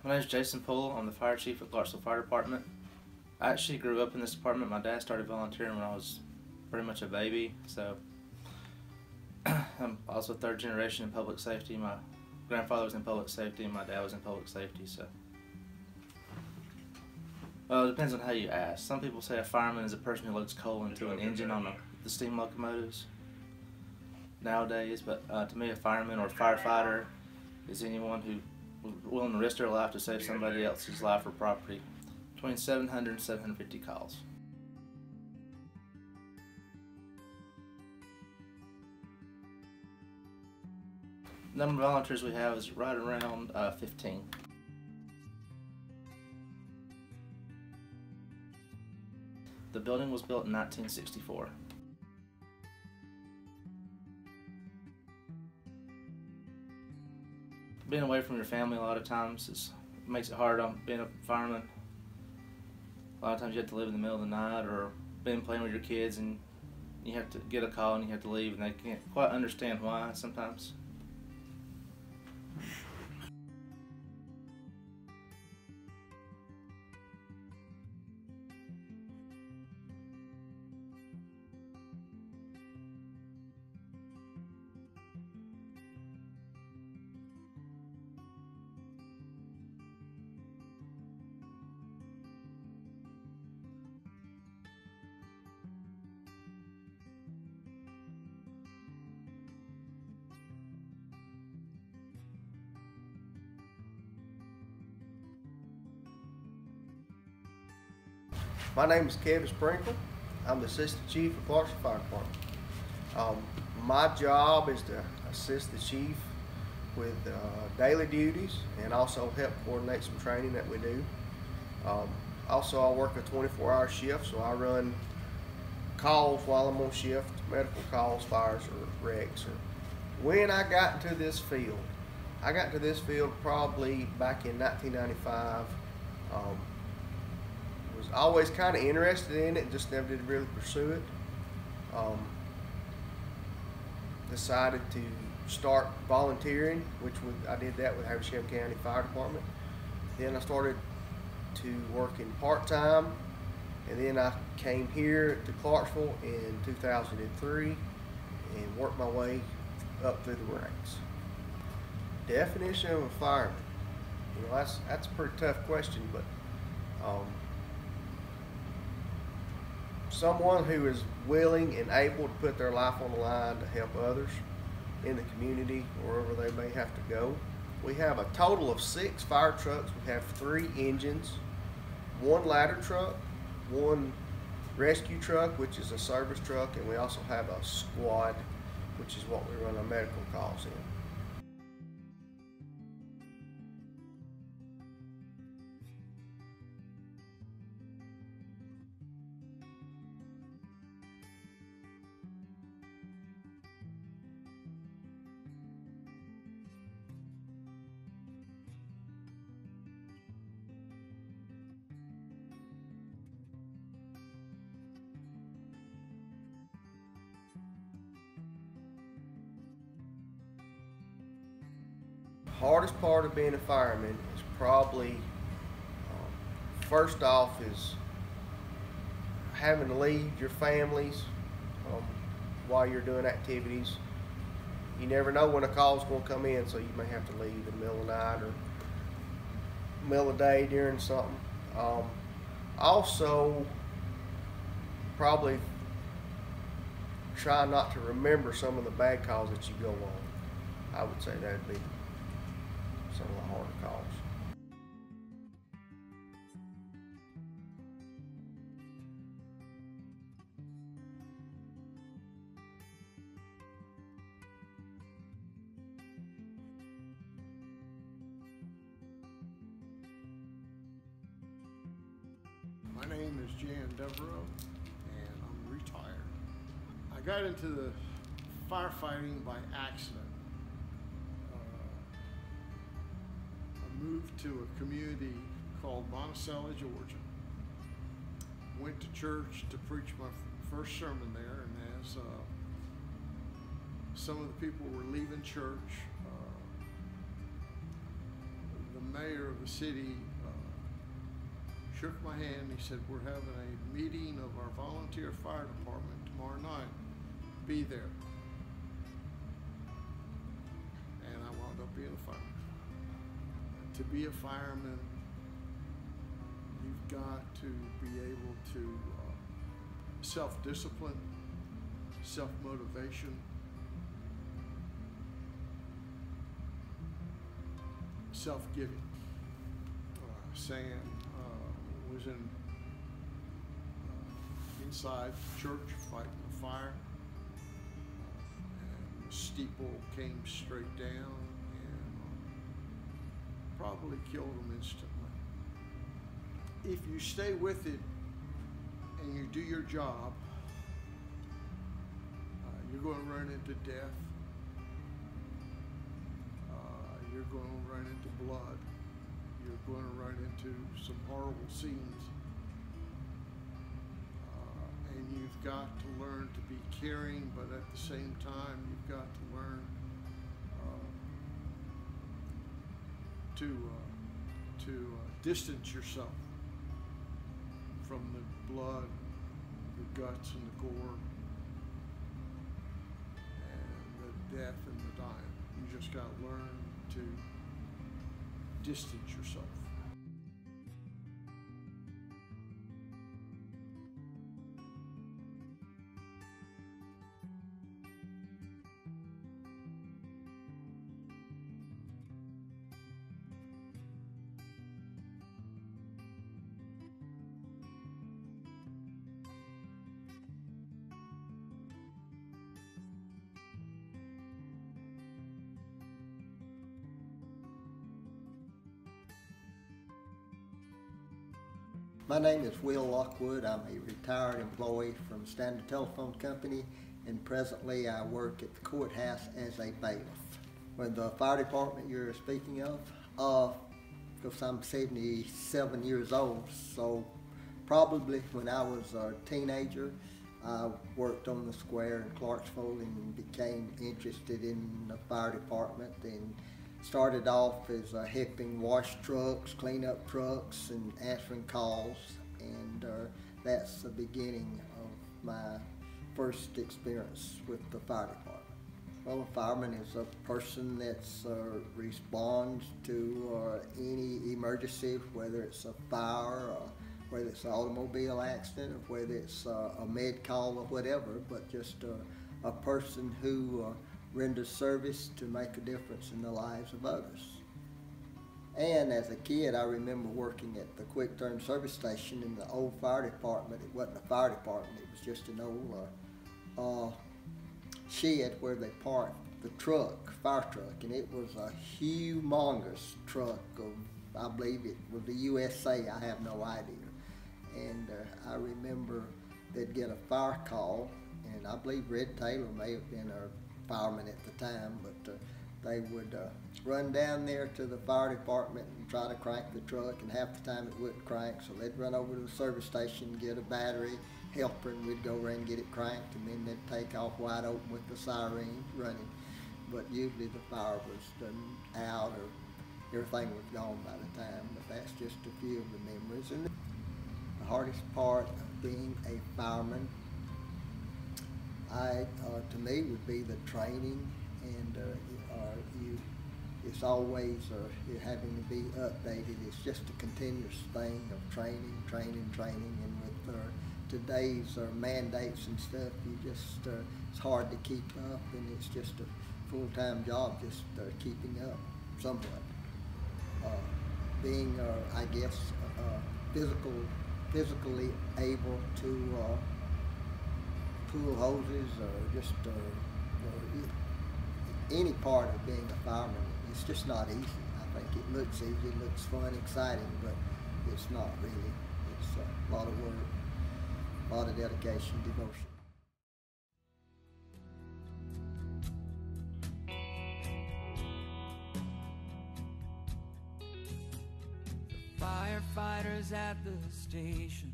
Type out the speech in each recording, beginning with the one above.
My name is Jason Poole. I'm the fire chief at Clarkesville Fire Department. I actually grew up in this department. My dad started volunteering when I was pretty much a baby, so I'm also third generation in public safety. My grandfather was in public safety and my dad was in public safety. So, well, it depends on how you ask. Some people say a fireman is a person who loads coal into an engine on the steam locomotives nowadays, but to me a fireman or a firefighter is anyone who willing to risk their life to save somebody else's life or property. Between 700 and 750 calls. The number of volunteers we have is right around 15. The building was built in 1964. Being away from your family a lot of times makes it hard on being a fireman. A lot of times you have to live in the middle of the night or been playing with your kids and you have to get a call and you have to leave and they can't quite understand why sometimes. My name is Kevin Sprinkle. I'm the Assistant Chief of Clarkesville Fire Department. My job is to assist the Chief with daily duties and also help coordinate some training that we do. Also, I work a 24-hour shift, so I run calls while I'm on shift, medical calls, fires, or wrecks. When I got into this field, probably back in 1995. Was always kind of interested in it, just never did really pursue it. Decided to start volunteering, I did that with Haversham County Fire Department. Then I started to work in part-time, and then I came here to Clarksville in 2003 and worked my way up through the ranks. Definition of a fireman. You know, that's a pretty tough question, but someone who is willing and able to put their life on the line to help others in the community, wherever they may have to go. We have a total of 6 fire trucks. We have 3 engines, 1 ladder truck, 1 rescue truck, which is a service truck, and we also have a squad, which is what we run our medical calls in. Hardest part of being a fireman is probably, first off, is having to leave your families while you're doing activities. you never know when a call's going to come in, so you may have to leave in the middle of the night or middle of the day during something. Also, probably try not to remember some of the bad calls that you go on. I would say that would be some of the harder calls. My name is Jan Devereaux, and I'm retired. I got into the firefighting by accident. I moved to a community called Monticello, Georgia. Went to church to preach my first sermon there, and as some of the people were leaving church, the mayor of the city shook my hand. He said, "We're having a meeting of our volunteer fire department tomorrow night. Be there." And I wound up being a fireman. To be a fireman, you've got to be able to self-discipline, self-motivation, self-giving. Sam was inside church fighting a fire, and the steeple came straight down and probably killed him instantly. If you stay with it and you do your job, you're going to run into death. You're going to run into blood. You're going to run into some horrible scenes. And you've got to learn to be caring, but at the same time, you've got to learn to distance yourself from the blood, the guts, and the gore, and the death and the dying. You just got to learn to distance yourself. My name is Will Lockwood. I'm a retired employee from Standard Telephone Company, and presently I work at the courthouse as a bailiff. With the fire department you're speaking of, because I'm 77 years old, so probably when I was a teenager, I worked on the square in Clarkesville and became interested in the fire department, and started off as helping wash trucks, clean up trucks, and answering calls, and that's the beginning of my first experience with the fire department. Well, a fireman is a person that responds to any emergency, whether it's a fire, whether it's an automobile accident, or whether it's a med call or whatever, but just a person who renders service to make a difference in the lives of others. And as a kid, I remember working at the quick turn service station in the old fire department. It wasn't a fire department, it was just an old shed where they parked the truck, fire truck, and it was a humongous truck of, I believe it was the USA, I have no idea. And I remember they'd get a fire call, and I believe Red Taylor may have been our fireman at the time, but they would run down there to the fire department and try to crank the truck, and half the time it wouldn't crank, so they'd run over to the service station, get a battery helper, and we'd go around and get it cranked, and then they'd take off wide open with the siren running. But usually the fire was done out, or everything was gone by the time, but that's just a few of the memories. And the hardest part of being a fireman, to me, would be the training and it's always you're having to be updated. It's just a continuous thing of training, and with today's mandates and stuff, you just it's hard to keep up, and it's just a full-time job just keeping up somewhat. Being, I guess, physically able to pull hoses or just any part of being a fireman, it's just not easy. I think it looks easy, it looks fun, exciting, but it's not really. It's a lot of work, a lot of dedication, devotion. Firefighters at the station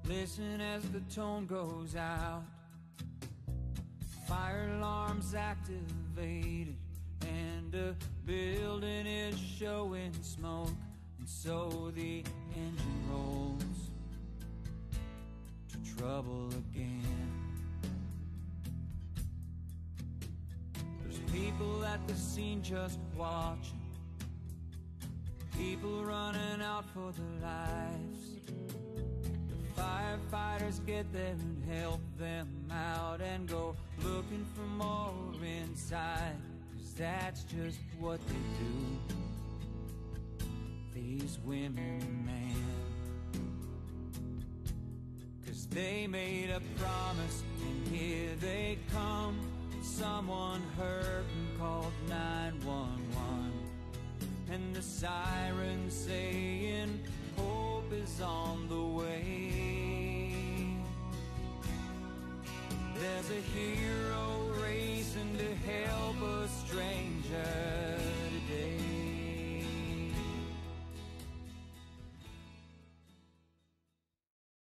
listen as the tone goes out. Fire alarms activated and a building is showing smoke, and so the engine rolls to trouble again. There's people at the scene just watching, people running out for their lives. The firefighters get there and help them out and go looking for more inside, 'cause that's just what they do, these women and men. 'Cause they made a promise and here they come. Someone hurt and called 911, and the sirens saying hope is on the way. There's a hero